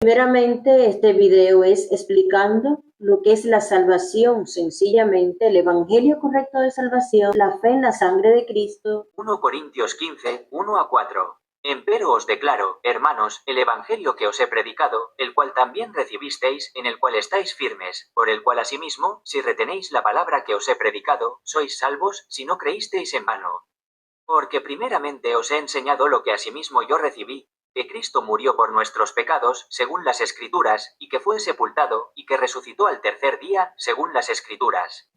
Primeramente, este video es explicando lo que es la salvación, sencillamente el evangelio correcto de salvación, la fe en la sangre de Cristo. 1 Corintios 15, 1 a 4. Empero os declaro, hermanos, el evangelio que os he predicado, el cual también recibisteis, en el cual estáis firmes, por el cual asimismo, si retenéis la palabra que os he predicado, sois salvos, si no creísteis en vano. Porque primeramente os he enseñado lo que asimismo yo recibí, que Cristo murió por nuestros pecados, según las Escrituras, y que fue sepultado, y que resucitó al tercer día, según las Escrituras.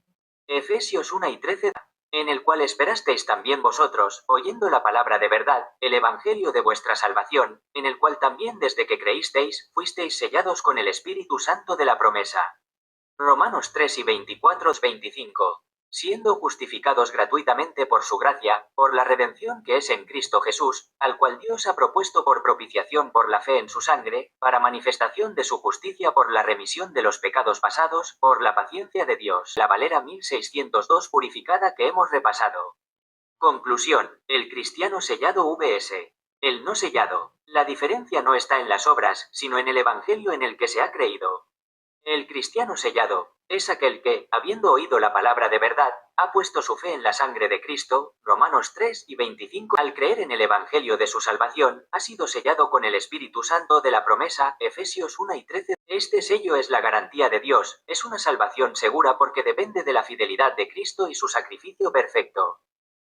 Efesios 1 y 13, en el cual esperasteis también vosotros, oyendo la palabra de verdad, el evangelio de vuestra salvación, en el cual también desde que creísteis, fuisteis sellados con el Espíritu Santo de la promesa. Romanos 3 y 24-25. Siendo justificados gratuitamente por su gracia, por la redención que es en Cristo Jesús, al cual Dios ha propuesto por propiciación por la fe en su sangre, para manifestación de su justicia por la remisión de los pecados pasados, por la paciencia de Dios. La Valera 1602 purificada que hemos repasado. Conclusión: el cristiano sellado vs. el no sellado. La diferencia no está en las obras, sino en el evangelio en el que se ha creído. El cristiano sellado es aquel que, habiendo oído la palabra de verdad, ha puesto su fe en la sangre de Cristo, Romanos 3 y 25. Al creer en el evangelio de su salvación, ha sido sellado con el Espíritu Santo de la promesa, Efesios 1 y 13. Este sello es la garantía de Dios, es una salvación segura porque depende de la fidelidad de Cristo y su sacrificio perfecto.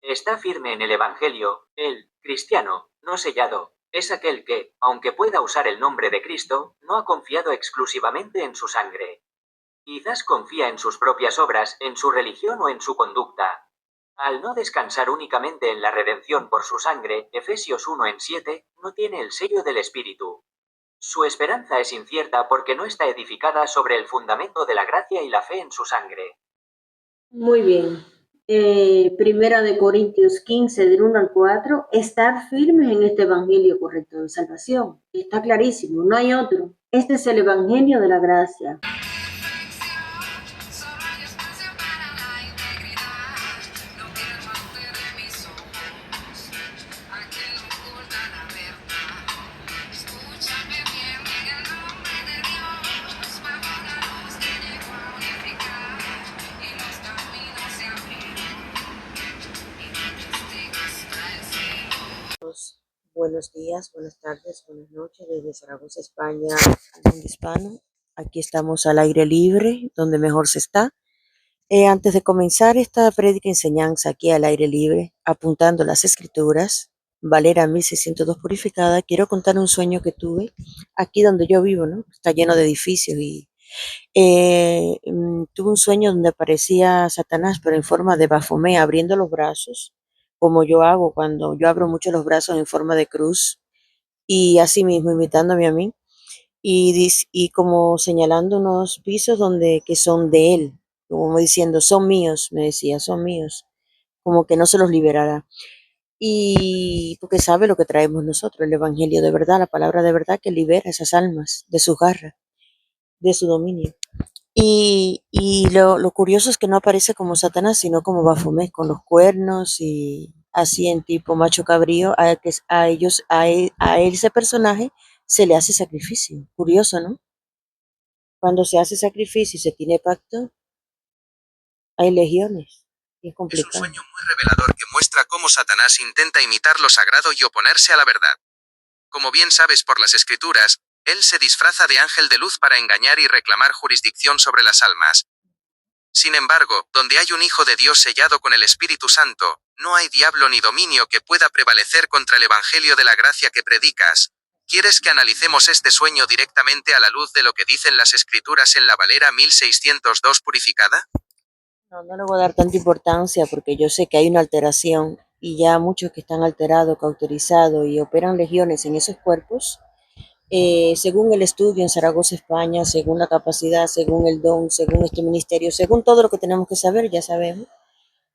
Está firme en el evangelio, el cristiano, no sellado. Es aquel que, aunque pueda usar el nombre de Cristo, no ha confiado exclusivamente en su sangre. Quizás confía en sus propias obras, en su religión o en su conducta. Al no descansar únicamente en la redención por su sangre, Efesios 1 en 7, no tiene el sello del Espíritu. Su esperanza es incierta porque no está edificada sobre el fundamento de la gracia y la fe en su sangre. Muy bien. Primera de Corintios 15, del 1 al 4, estar firmes en este evangelio correcto de salvación. Está clarísimo, no hay otro. Este es el evangelio de la gracia. Buenos días, buenas tardes, buenas noches desde Zaragoza, España, al mundo hispano. Aquí estamos al aire libre, donde mejor se está. Antes de comenzar esta prédica enseñanza aquí al aire libre, apuntando las escrituras, Valera 1602 purificada, quiero contar un sueño que tuve aquí donde yo vivo, ¿no? Está lleno de edificios y tuve un sueño donde aparecía Satanás, pero en forma de Bafomé, abriendo los brazos, como yo hago cuando yo abro mucho los brazos en forma de cruz, y así mismo imitándome a mí, y como señalando unos pisos donde que son de él, como diciendo, son míos, me decía, son míos, como que no se los liberará. Y porque sabe lo que traemos nosotros, el evangelio de verdad, la palabra de verdad que libera esas almas de sus garras, de su dominio. Y lo curioso es que no aparece como Satanás, sino como Bafomé, con los cuernos y así en tipo macho cabrío, a ellos, a ese personaje se le hace sacrificio. Curioso, ¿no? Cuando se hace sacrificio y se tiene pacto, hay legiones. Y es complicado. Es un sueño muy revelador que muestra cómo Satanás intenta imitar lo sagrado y oponerse a la verdad. Como bien sabes por las Escrituras, él se disfraza de ángel de luz para engañar y reclamar jurisdicción sobre las almas. Sin embargo, donde hay un Hijo de Dios sellado con el Espíritu Santo, no hay diablo ni dominio que pueda prevalecer contra el Evangelio de la gracia que predicas. ¿Quieres que analicemos este sueño directamente a la luz de lo que dicen las Escrituras en la Valera 1602 purificada? No le voy a dar tanta importancia porque yo sé que hay una alteración y ya muchos que están alterados, cauterizados y operan legiones en esos cuerpos, según el estudio en Zaragoza, España, según la capacidad, según el don, según este ministerio, según todo lo que tenemos que saber, ya sabemos.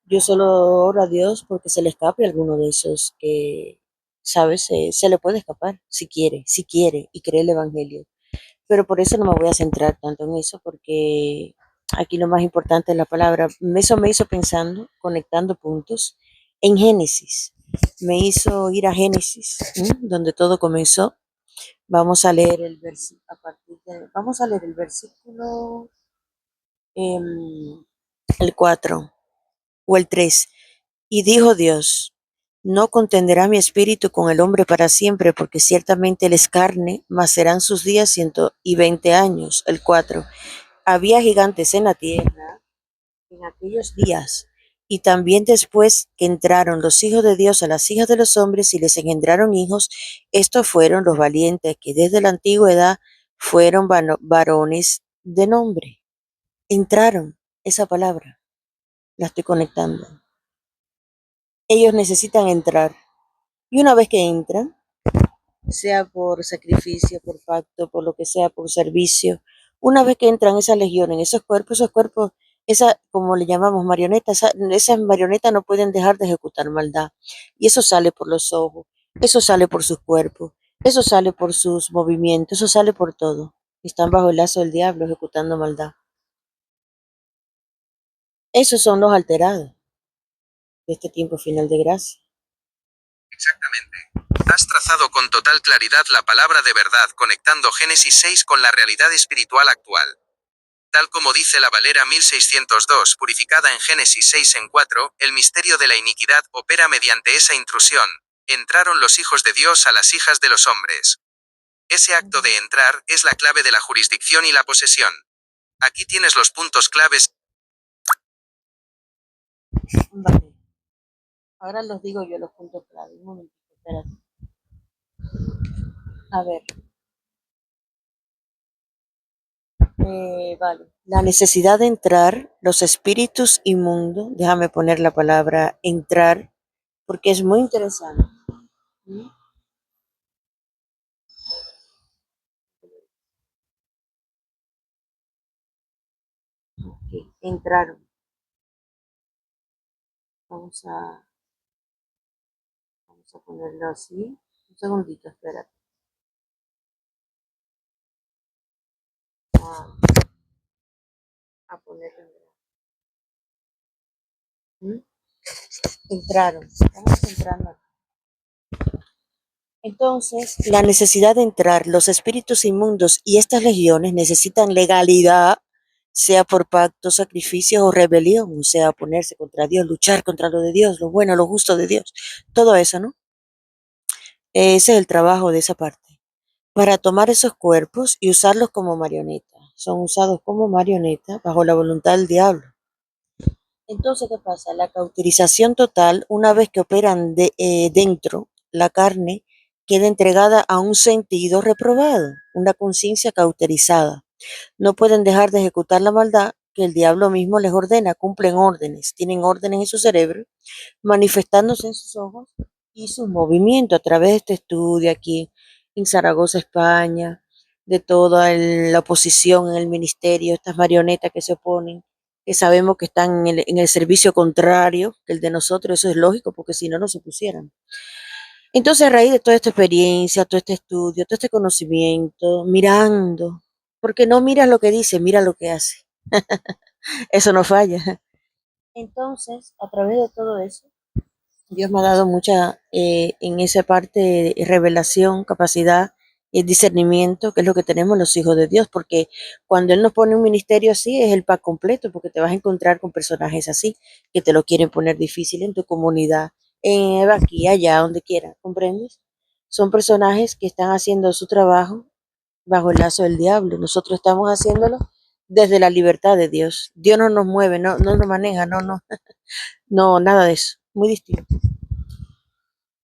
Yo solo oro a Dios porque se le escape a alguno de esos que, ¿sabes? Se le puede escapar si quiere y cree el Evangelio. Pero por eso no me voy a centrar tanto en eso porque aquí lo más importante es la palabra. Eso me hizo pensando, conectando puntos, en Génesis. Me hizo ir a Génesis, donde todo comenzó. Vamos a leer el versículo vamos a leer el versículo el 4 o el 3. Y dijo Dios, no contenderá mi espíritu con el hombre para siempre, porque ciertamente él es carne, mas serán sus días 120 años. El 4. Había gigantes en la tierra en aquellos días, y también después que entraron los hijos de Dios a las hijas de los hombres y les engendraron hijos, estos fueron los valientes que desde la antigüedad fueron varones de nombre. Entraron, esa palabra, la estoy conectando. Ellos necesitan entrar. Y una vez que entran, sea por sacrificio, por pacto, por lo que sea, por servicio, una vez que entran esas legiones, esos cuerpos, esa, como le llamamos marionetas, esas marionetas no pueden dejar de ejecutar maldad. Y eso sale por los ojos, eso sale por sus cuerpos, eso sale por sus movimientos, eso sale por todo. Están bajo el lazo del diablo ejecutando maldad. Esos son los alterados de este tiempo final de gracia. Exactamente. Has trazado con total claridad la palabra de verdad conectando Génesis 6 con la realidad espiritual actual. Tal como dice la Valera 1602, purificada en Génesis 6 en 4, el misterio de la iniquidad opera mediante esa intrusión. Entraron los hijos de Dios a las hijas de los hombres. Ese acto de entrar es la clave de la jurisdicción y la posesión. Aquí tienes los puntos claves. Vale. Ahora los digo yo los puntos clave. Un momentito, espérate. A ver. Vale. La necesidad de entrar, los espíritus inmundos, déjame poner la palabra entrar, porque es muy interesante. ¿Mm? Ok, entraron. Vamos a ponerlo así. Un segundito, espérate. A ponerlo en grande. ¿Mm? Entraron. Estamos entrando aquí. Entonces, la necesidad de entrar, los espíritus inmundos y estas legiones necesitan legalidad, sea por pacto, sacrificio o rebelión, o sea, oponerse contra Dios, luchar contra lo de Dios, lo bueno, lo justo de Dios, todo eso, ¿no? Ese es el trabajo de esa parte. Para tomar esos cuerpos y usarlos como marionetas. Son usados como marionetas bajo la voluntad del diablo. Entonces, ¿qué pasa? La cauterización total, una vez que operan dentro, la carne queda entregada a un sentido reprobado, una conciencia cauterizada. No pueden dejar de ejecutar la maldad que el diablo mismo les ordena, cumplen órdenes, tienen órdenes en su cerebro, manifestándose en sus ojos y sus movimientos a través de este estudio aquí en Zaragoza, España, de toda la oposición en el ministerio, estas marionetas que se oponen, que sabemos que están en el servicio contrario que el de nosotros, eso es lógico, porque si no, no se pusieran. Entonces, a raíz de toda esta experiencia, todo este estudio, todo este conocimiento, mirando, porque no miras lo que dice, mira lo que hace. Eso no falla. Entonces, a través de todo eso, Dios me ha dado mucha, en esa parte, revelación, capacidad y discernimiento, que es lo que tenemos los hijos de Dios, porque cuando Él nos pone un ministerio así, es el pack completo, porque te vas a encontrar con personajes así, que te lo quieren poner difícil en tu comunidad, aquí, allá, donde quiera, ¿comprendes? Son personajes que están haciendo su trabajo bajo el lazo del diablo. Nosotros estamos haciéndolo desde la libertad de Dios. Dios no nos mueve, no nos maneja, no, nada de eso. Muy distinto.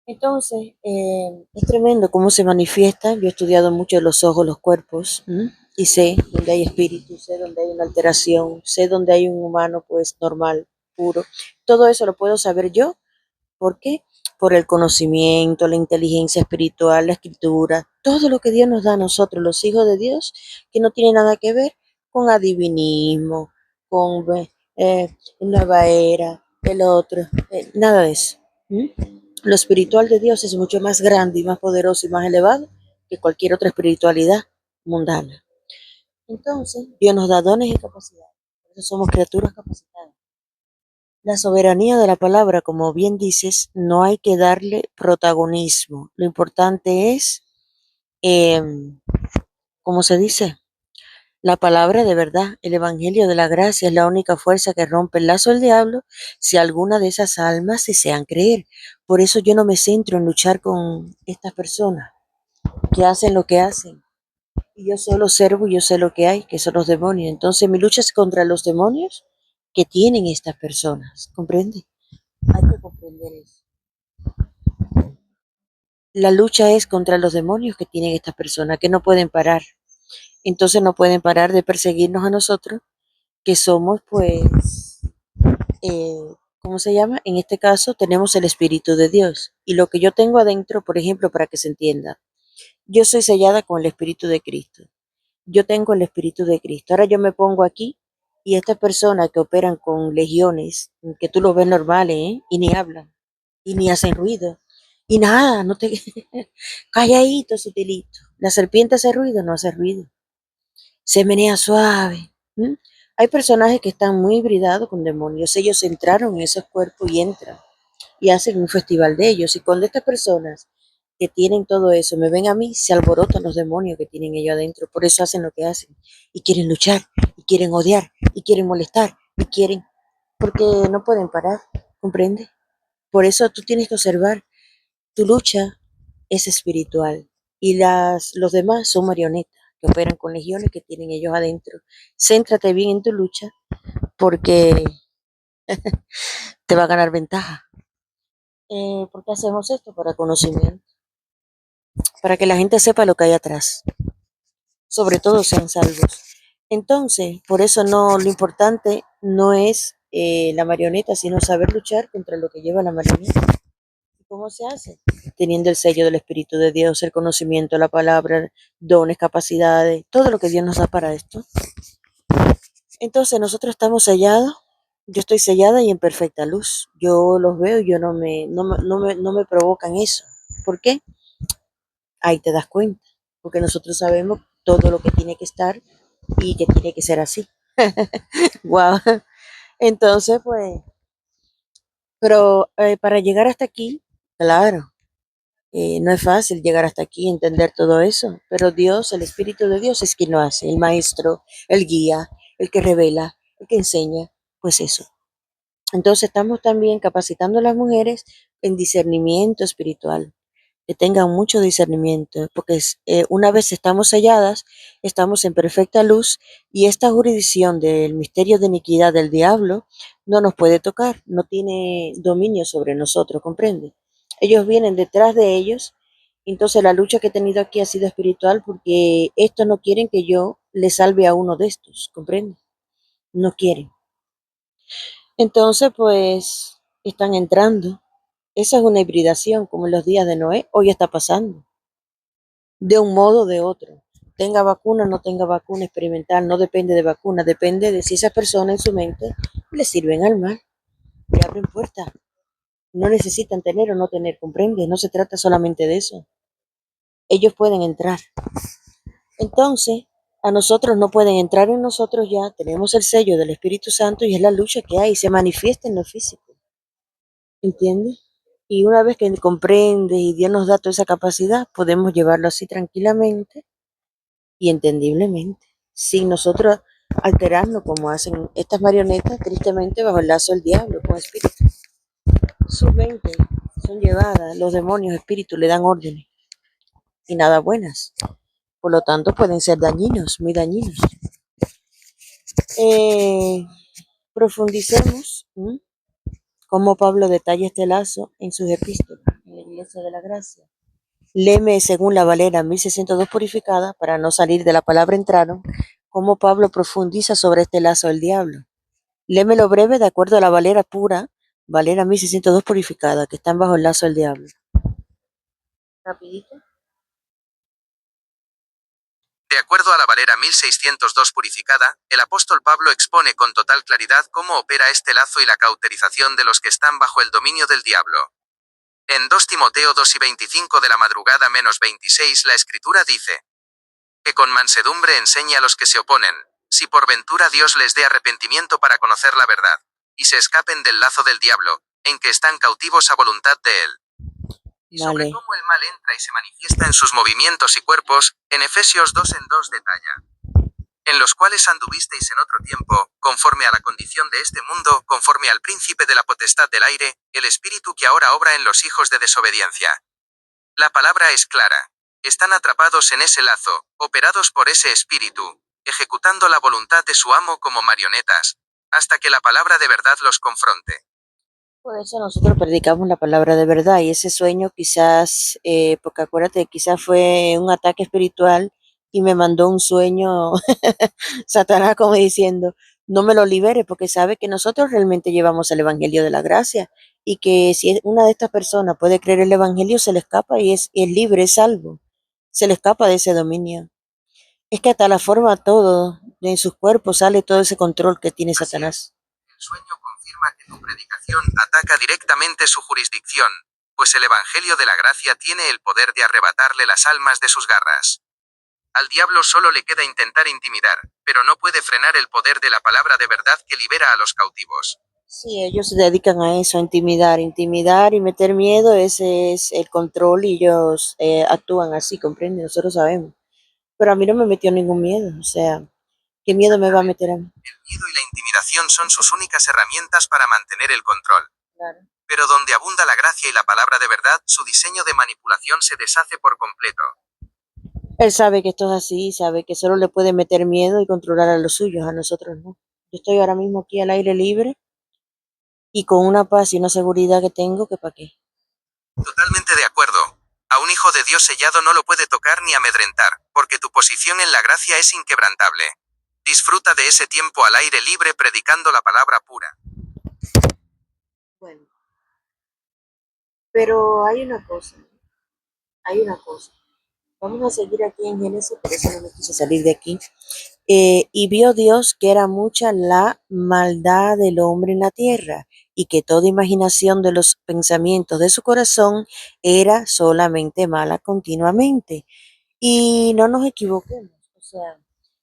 Entonces, es tremendo cómo se manifiesta. Yo he estudiado mucho los ojos, los cuerpos, y sé dónde hay espíritu, sé dónde hay una alteración, sé dónde hay un humano pues normal, puro. Todo eso lo puedo saber yo. ¿Por qué? Por el conocimiento, la inteligencia espiritual, la escritura, todo lo que Dios nos da a nosotros, los hijos de Dios, que no tiene nada que ver con adivinismo, con nueva era, el otro, nada de eso. ¿Mm? Lo espiritual de Dios es mucho más grande y más poderoso y más elevado que cualquier otra espiritualidad mundana. Entonces, Dios nos da dones y capacidades. Por eso somos criaturas capacitadas. La soberanía de la palabra, como bien dices, no hay que darle protagonismo. Lo importante es ¿Cómo se dice? La palabra de verdad, el evangelio de la gracia es la única fuerza que rompe el lazo del diablo si alguna de esas almas desean creer. Por eso yo no me centro en luchar con estas personas que hacen lo que hacen. Y yo solo observo y yo sé lo que hay, que son los demonios. Entonces mi lucha es contra los demonios que tienen estas personas. ¿Comprende? Hay que comprender eso. La lucha es contra los demonios que tienen estas personas, que no pueden parar. Entonces no pueden parar de perseguirnos a nosotros, que somos pues, eh, ¿cómo se llama? En este caso tenemos el Espíritu de Dios. Y lo que yo tengo adentro, por ejemplo, para que se entienda, yo soy sellada con el Espíritu de Cristo. Yo tengo el Espíritu de Cristo. Ahora yo me pongo aquí y estas personas que operan con legiones, que tú los ves normales, ¿eh? Y ni hablan, y ni hacen ruido, y nada, no te... calladito, sutilito. La serpiente hace ruido, no hace ruido. Se menea suave. ¿M? Hay personajes que están muy hibridados con demonios. Ellos entraron en esos cuerpos y entran y hacen un festival de ellos. Y cuando estas personas que tienen todo eso me ven a mí, se alborotan los demonios que tienen ellos adentro. Por eso hacen lo que hacen. Y quieren luchar, y quieren odiar, y quieren molestar, y quieren, porque no pueden parar, ¿comprende? Por eso tú tienes que observar, tu lucha es espiritual y los demás son marionetas que operan con legiones que tienen ellos adentro. Céntrate bien en tu lucha porque te va a ganar ventaja. ¿Por qué hacemos esto? Para conocimiento, para que la gente sepa lo que hay atrás, sobre todo sean salvos. Entonces, por eso no, lo importante no es la marioneta, sino saber luchar contra lo que lleva la marioneta. ¿Cómo se hace? Teniendo el sello del Espíritu de Dios, el conocimiento, la palabra, dones, capacidades, todo lo que Dios nos da para esto. Entonces nosotros estamos sellados, yo estoy sellada y en perfecta luz. Yo los veo y yo no me provocan eso. ¿Por qué? Ahí te das cuenta, porque nosotros sabemos todo lo que tiene que estar y que tiene que ser así. Wow. Entonces, pues, pero para llegar hasta aquí, claro, no es fácil llegar hasta aquí, entender todo eso, pero Dios, el Espíritu de Dios es quien lo hace, el maestro, el guía, el que revela, el que enseña, pues eso. Entonces estamos también capacitando a las mujeres en discernimiento espiritual, que tengan mucho discernimiento, porque una vez estamos selladas, estamos en perfecta luz y esta jurisdicción del misterio de iniquidad del diablo no nos puede tocar, no tiene dominio sobre nosotros, ¿comprende? Ellos vienen detrás de ellos, entonces la lucha que he tenido aquí ha sido espiritual porque estos no quieren que yo le salve a uno de estos, ¿comprende? No quieren. Entonces, pues, están entrando. Esa es una hibridación, como en los días de Noé, hoy está pasando, de un modo o de otro. Tenga vacuna o no tenga vacuna experimental, no depende de vacuna, depende de si esas personas en su mente le sirven al mal, le abren puertas. No necesitan tener o no tener, comprende, no se trata solamente de eso. Ellos pueden entrar. Entonces, a nosotros no pueden entrar en nosotros ya, tenemos el sello del Espíritu Santo y es la lucha que hay, se manifiesta en lo físico. ¿Entiendes? Y una vez que comprende y Dios nos da toda esa capacidad, podemos llevarlo así tranquilamente y entendiblemente, sin nosotros alterarnos como hacen estas marionetas, tristemente bajo el lazo del diablo con espíritu. Sus mentes son llevadas, los demonios espíritus le dan órdenes y nada buenas. Por lo tanto, pueden ser dañinos, muy dañinos. Profundicemos cómo Pablo detalla este lazo en sus epístolas, en la Iglesia de la Gracia. Léeme según la Valera 1602 purificada, para no salir de la palabra entraron, cómo Pablo profundiza sobre este lazo del diablo. Léemelo breve de acuerdo a la Valera pura, Valera 1602 purificada, que están bajo el lazo del diablo. Rapidito. De acuerdo a la Valera 1602 purificada, el apóstol Pablo expone con total claridad cómo opera este lazo y la cauterización de los que están bajo el dominio del diablo. En 2 Timoteo 2 y 25 de la madrugada menos 26 la escritura dice: que con mansedumbre enseñe a los que se oponen, si por ventura Dios les dé arrepentimiento para conocer la verdad, y se escapen del lazo del diablo, en que están cautivos a voluntad de él. y sobre Vale. cómo el mal entra y se manifiesta en sus movimientos y cuerpos, en Efesios 2 en 2 detalla. En los cuales anduvisteis en otro tiempo, conforme a la condición de este mundo, conforme al príncipe de la potestad del aire, el espíritu que ahora obra en los hijos de desobediencia. La palabra es clara. Están atrapados en ese lazo, operados por ese espíritu, ejecutando la voluntad de su amo como marionetas, hasta que la palabra de verdad los confronte. Por eso nosotros predicamos la palabra de verdad y ese sueño quizás, porque acuérdate, quizás fue un ataque espiritual y me mandó un sueño Satanás como diciendo, no me lo libere porque sabe que nosotros realmente llevamos el Evangelio de la gracia y que si una de estas personas puede creer el Evangelio se le escapa y es libre, es salvo, se le escapa de ese dominio. Es que hasta la forma todo, en sus cuerpos sale todo ese control que tiene Así es. Satanás. El sueño confirma que tu predicación ataca directamente su jurisdicción, pues el Evangelio de la gracia tiene el poder de arrebatarle las almas de sus garras. Al diablo solo le queda intentar intimidar, pero no puede frenar el poder de la palabra de verdad que libera a los cautivos. Sí, ellos se dedican a eso, a intimidar y meter miedo, ese es el control y ellos actúan así, ¿comprende? Nosotros sabemos. Pero a mí no me metió ningún miedo, o sea, ¿qué miedo me va a meter a mí? El miedo y la intimidación son sus únicas herramientas para mantener el control. Claro. Pero donde abunda la gracia y la palabra de verdad, su diseño de manipulación se deshace por completo. Él sabe que esto es así, sabe que solo le puede meter miedo y controlar a los suyos, a nosotros no. Yo estoy ahora mismo aquí al aire libre y con una paz y una seguridad que tengo que para qué. Totalmente de acuerdo. A un hijo de Dios sellado no lo puede tocar ni amedrentar, porque tu posición en la gracia es inquebrantable. Disfruta de ese tiempo al aire libre predicando la palabra pura. Bueno, pero hay una cosa. Vamos a seguir aquí en Génesis, por eso no me quise salir de aquí. Y vio Dios que era mucha la maldad del hombre en la tierra y que toda imaginación de los pensamientos de su corazón era solamente mala continuamente. Y no nos equivoquemos, o sea,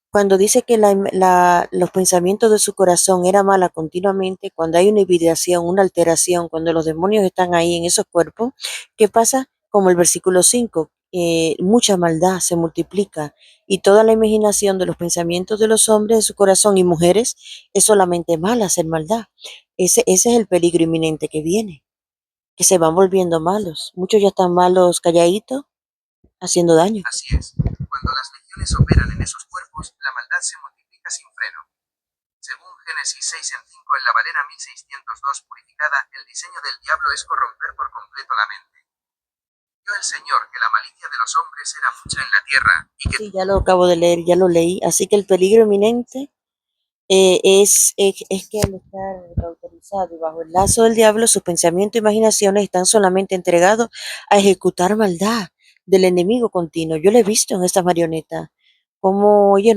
cuando dice que los pensamientos de su corazón era mala continuamente, cuando hay una hibridación, una alteración, cuando los demonios están ahí en esos cuerpos, ¿qué pasa? Como el versículo 5, mucha maldad se multiplica y toda la imaginación de los pensamientos de los hombres de su corazón y mujeres es solamente mala, hacer maldad. Ese es el peligro inminente que viene, que se van volviendo malos. Muchos ya están malos calladitos, haciendo daño. Así es. Cuando las legiones operan en esos cuerpos, la maldad se multiplica sin freno. Según Génesis 6 en 5 en la Valera 1602 purificada, el diseño del diablo es corromper por completo la mente. Vio el Señor que la malicia de los hombres era mucha en la tierra, y que Sí, ya lo acabo de leer, ya lo leí. Así que el peligro inminente es que al estar cauterizado y bajo el lazo del diablo, sus pensamientos e imaginaciones están solamente entregados a ejecutar maldad del enemigo continuo. Yo lo he visto en estas marionetas. Como oye,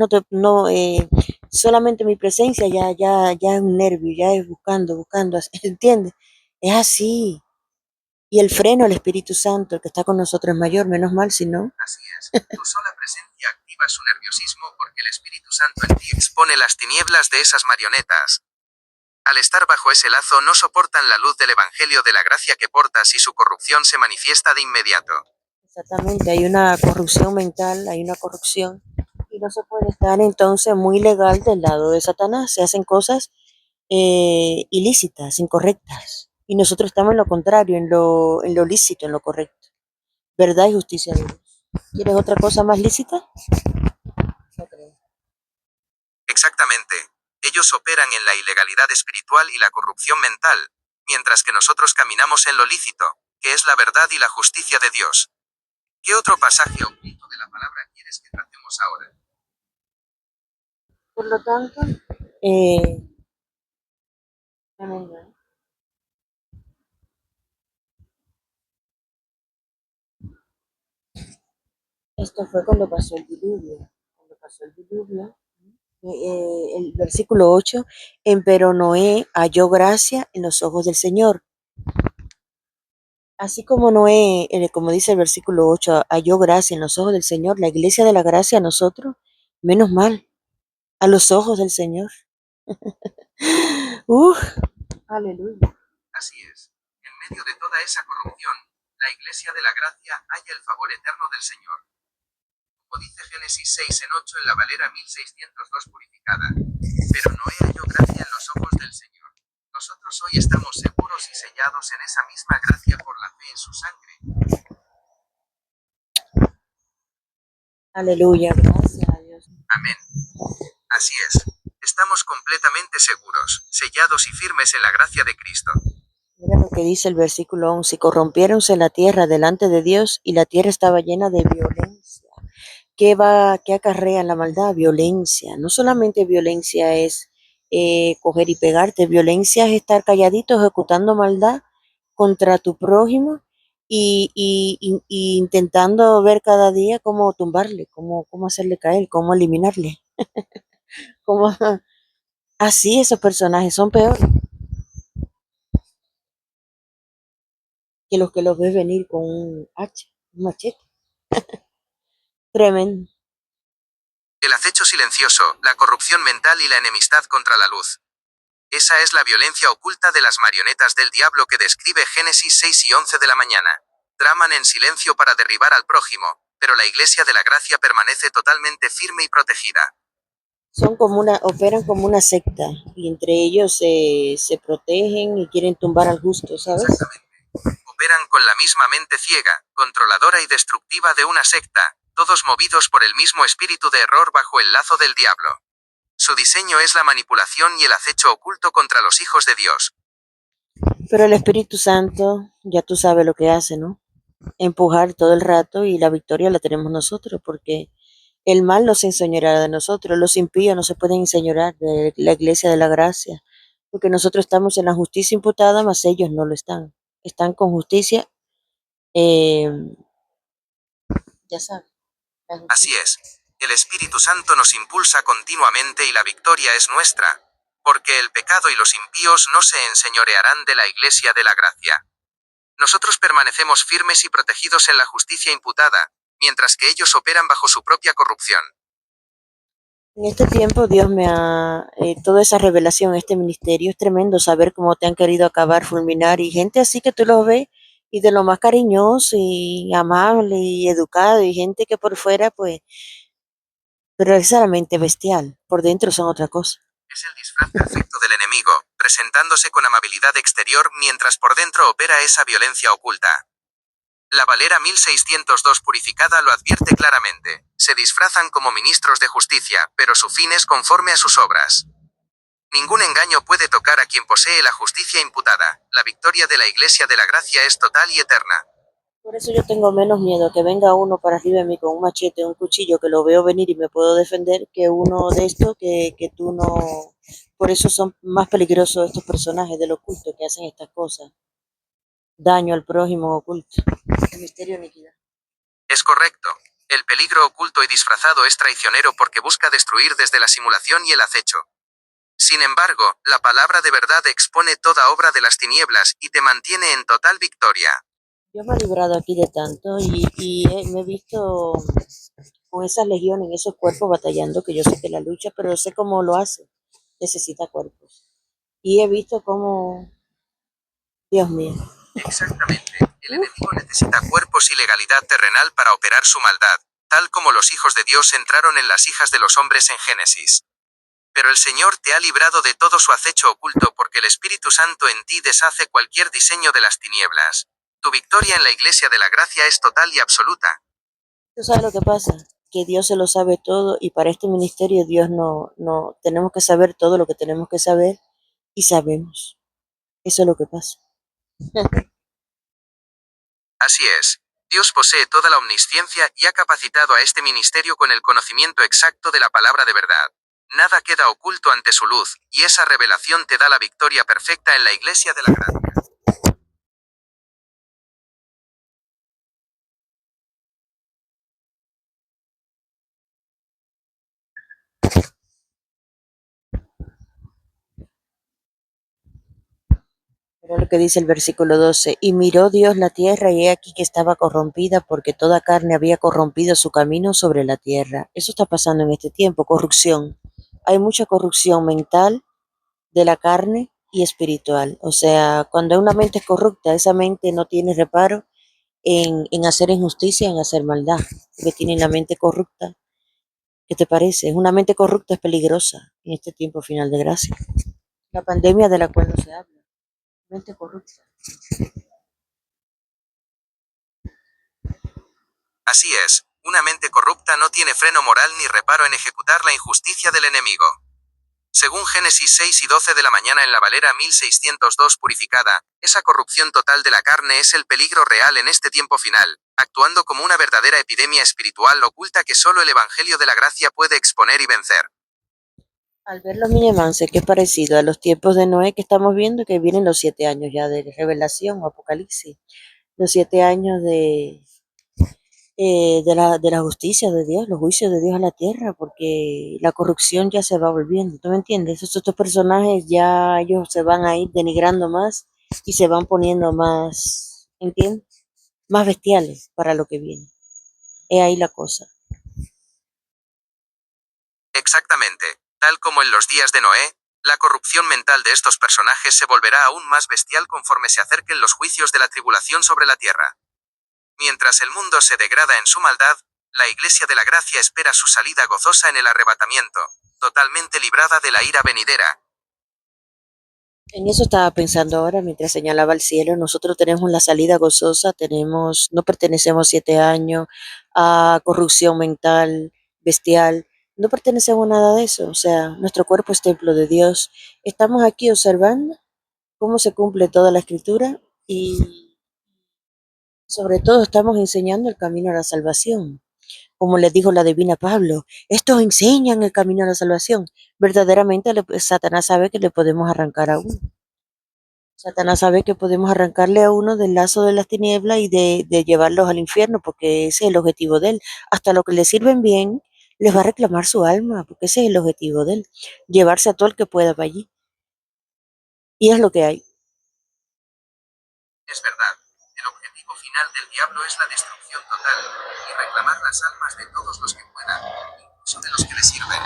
solamente mi presencia ya es un nervio, ya es buscando, ¿entiendes? Es así. Y el freno, el Espíritu Santo, el que está con nosotros es mayor, menos mal, si no. así es. Tu sola presencia activa su nerviosismo porque el Espíritu Santo en ti expone las tinieblas de esas marionetas. Al estar bajo ese lazo no soportan la luz del Evangelio de la gracia que portas y su corrupción se manifiesta de inmediato. Exactamente, hay una corrupción mental, hay una corrupción y no se puede estar entonces muy legal del lado de Satanás. Se hacen cosas ilícitas, incorrectas. Y nosotros estamos en lo contrario, en lo lícito, en lo correcto. Verdad y justicia de Dios. ¿Quieres otra cosa más lícita? No creo. Exactamente. Ellos operan en la ilegalidad espiritual y la corrupción mental, mientras que nosotros caminamos en lo lícito, que es la verdad y la justicia de Dios. ¿Qué otro pasaje oculto de la palabra quieres que tratemos ahora? Por lo tanto, eh, tremendo, ¿eh? Esto fue cuando pasó el diluvio. Cuando pasó el diluvio, el versículo 8, empero Noé halló gracia en los ojos del Señor. Así como Noé, como dice el versículo 8, halló gracia en los ojos del Señor, la iglesia de la gracia a nosotros, menos mal, a los ojos del Señor. Aleluya. Así es. En medio de toda esa corrupción, la la Iglesia de la Gracia halla el favor eterno del Señor. Como dice Génesis 6 en 8 en la Valera 1602 purificada. Pero Noé halló gracia en los ojos del Señor. Nosotros hoy estamos seguros y sellados en esa misma gracia por la fe en su sangre. Aleluya, gracias a Dios. Amén. Así es. Estamos completamente seguros, sellados y firmes en la gracia de Cristo. Mira lo que dice el versículo 11. Corrompiéronse la tierra delante de Dios y la tierra estaba llena de violencia. ¿Qué acarrea la maldad? Violencia. No solamente violencia es coger y pegarte, violencia es estar calladito ejecutando maldad contra tu prójimo y intentando ver cada día cómo tumbarle, cómo hacerle caer, cómo eliminarle. Cómo, así esos personajes son peores que los ves venir con un hacha, un machete. Tremendo. El acecho silencioso, la corrupción mental y la enemistad contra la luz. Esa es la violencia oculta de las marionetas del diablo que describe Génesis 6 y 11 de la mañana. Traman en silencio para derribar al prójimo, pero la Iglesia de la Gracia permanece totalmente firme y protegida. Operan como una secta y entre ellos se protegen y quieren tumbar al justo, ¿sabes? Exactamente. Operan con la misma mente ciega, controladora y destructiva de una secta, todos movidos por el mismo espíritu de error bajo el lazo del diablo. Su diseño es la manipulación y el acecho oculto contra los hijos de Dios. Pero el Espíritu Santo, ya tú sabes lo que hace, ¿no? Empujar todo el rato y la victoria la tenemos nosotros, porque el mal no se enseñoreará de nosotros, los impíos no se pueden enseñorear de la Iglesia de la Gracia, porque nosotros estamos en la justicia imputada, mas ellos no lo están. Están con justicia, eh, ya sabes. Así es. El Espíritu Santo nos impulsa continuamente y la victoria es nuestra, porque el pecado y los impíos no se enseñorearán de la Iglesia de la Gracia. Nosotros permanecemos firmes y protegidos en la justicia imputada, mientras que ellos operan bajo su propia corrupción. En este tiempo Dios me ha, toda esa revelación, este ministerio, es tremendo saber cómo te han querido acabar, fulminar, y gente así que tú los ves, y de lo más cariñoso y amable y educado, y gente que por fuera, pues, pero es solamente bestial, por dentro son otra cosa. Es el disfraz perfecto del enemigo, presentándose con amabilidad exterior mientras por dentro opera esa violencia oculta. La Valera 1602 purificada lo advierte claramente. Se disfrazan como ministros de justicia, pero su fin es conforme a sus obras. Ningún engaño puede tocar a quien posee la justicia imputada. La victoria de la Iglesia de la Gracia es total y eterna. Por eso yo tengo menos miedo que venga uno para arriba de mí con un machete, un cuchillo, que lo veo venir y me puedo defender, que uno de estos que tú no. Por eso son más peligrosos estos personajes del oculto que hacen estas cosas. Daño al prójimo oculto. El misterio de iniquidad. Es correcto. El peligro oculto y disfrazado es traicionero porque busca destruir desde la simulación y el acecho. Sin embargo, la palabra de verdad expone toda obra de las tinieblas y te mantiene en total victoria. Dios me ha librado aquí de tanto me he visto con esas legiones, en esos cuerpos batallando, que yo sé que la lucha, pero sé cómo lo hace. Necesita cuerpos. Y he visto cómo, Dios mío. Exactamente. El enemigo necesita cuerpos y legalidad terrenal para operar su maldad, tal como los hijos de Dios entraron en las hijas de los hombres en Génesis. Pero el Señor te ha librado de todo su acecho oculto porque el Espíritu Santo en ti deshace cualquier diseño de las tinieblas. Tu victoria en la Iglesia de la Gracia es total y absoluta. ¿Tú sabes lo que pasa? Que Dios se lo sabe todo y para este ministerio Dios no, tenemos que saber todo lo que tenemos que saber y sabemos. Eso es lo que pasa. Así es. Dios posee toda la omnisciencia y ha capacitado a este ministerio con el conocimiento exacto de la palabra de verdad. Nada queda oculto ante su luz, y esa revelación te da la victoria perfecta en la Iglesia de la Gracia. Mira lo que dice el versículo 12. Y miró Dios la tierra y he aquí que estaba corrompida porque toda carne había corrompido su camino sobre la tierra. Eso está pasando en este tiempo, corrupción. Hay mucha corrupción mental de la carne y espiritual. O sea, cuando una mente es corrupta, esa mente no tiene reparo en hacer injusticia, en hacer maldad, porque tienen la mente corrupta. ¿Qué te parece? Una mente corrupta es peligrosa en este tiempo final de gracia. La pandemia de la cual no se habla. Mente corrupta. Así es, una mente corrupta no tiene freno moral ni reparo en ejecutar la injusticia del enemigo. Según Génesis 6 y 12 de la mañana en la Valera 1602 purificada, esa corrupción total de la carne es el peligro real en este tiempo final, actuando como una verdadera epidemia espiritual oculta que solo el Evangelio de la Gracia puede exponer y vencer. Al ver los Minemances, que es parecido a los tiempos de Noé que estamos viendo, que vienen los 7 años ya de revelación o apocalipsis, los 7 años de la justicia de Dios, los juicios de Dios a la tierra, porque la corrupción ya se va volviendo, ¿tú me entiendes? Estos personajes ya ellos se van a ir denigrando más y se van poniendo más, ¿entiendes? Más bestiales para lo que viene. Es ahí la cosa. Exactamente, tal como en los días de Noé, la corrupción mental de estos personajes se volverá aún más bestial conforme se acerquen los juicios de la tribulación sobre la tierra. Mientras el mundo se degrada en su maldad, la Iglesia de la Gracia espera su salida gozosa en el arrebatamiento, totalmente librada de la ira venidera. En eso estaba pensando ahora mientras señalaba al cielo. Nosotros tenemos la salida gozosa, no pertenecemos 7 años a corrupción mental, bestial, no pertenecemos a nada de eso. O sea, nuestro cuerpo es templo de Dios. Estamos aquí observando cómo se cumple toda la escritura y sobre todo estamos enseñando el camino a la salvación. Como les dijo la divina Pablo, estos enseñan el camino a la salvación. Verdaderamente Satanás sabe que le podemos arrancar a uno. Satanás sabe que podemos arrancarle a uno del lazo de las tinieblas y de llevarlos al infierno, porque ese es el objetivo de él. Hasta lo que le sirven bien, les va a reclamar su alma, porque ese es el objetivo de él. Llevarse a todo el que pueda para allí. Y es lo que hay. Es verdad, el objetivo final del diablo es la destrucción total, y reclamar las almas de todos los que puedan, incluso de los que le sirven.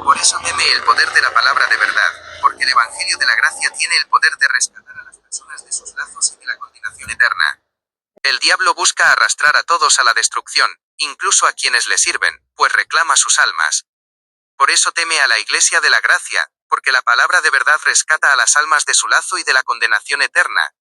Por eso teme el poder de la palabra de verdad, porque el Evangelio de la Gracia tiene el poder de rescatar a las personas de sus lazos y de la condenación eterna. El diablo busca arrastrar a todos a la destrucción, incluso a quienes le sirven, pues reclama sus almas. Por eso teme a la Iglesia de la Gracia, porque la palabra de verdad rescata a las almas de su lazo y de la condenación eterna,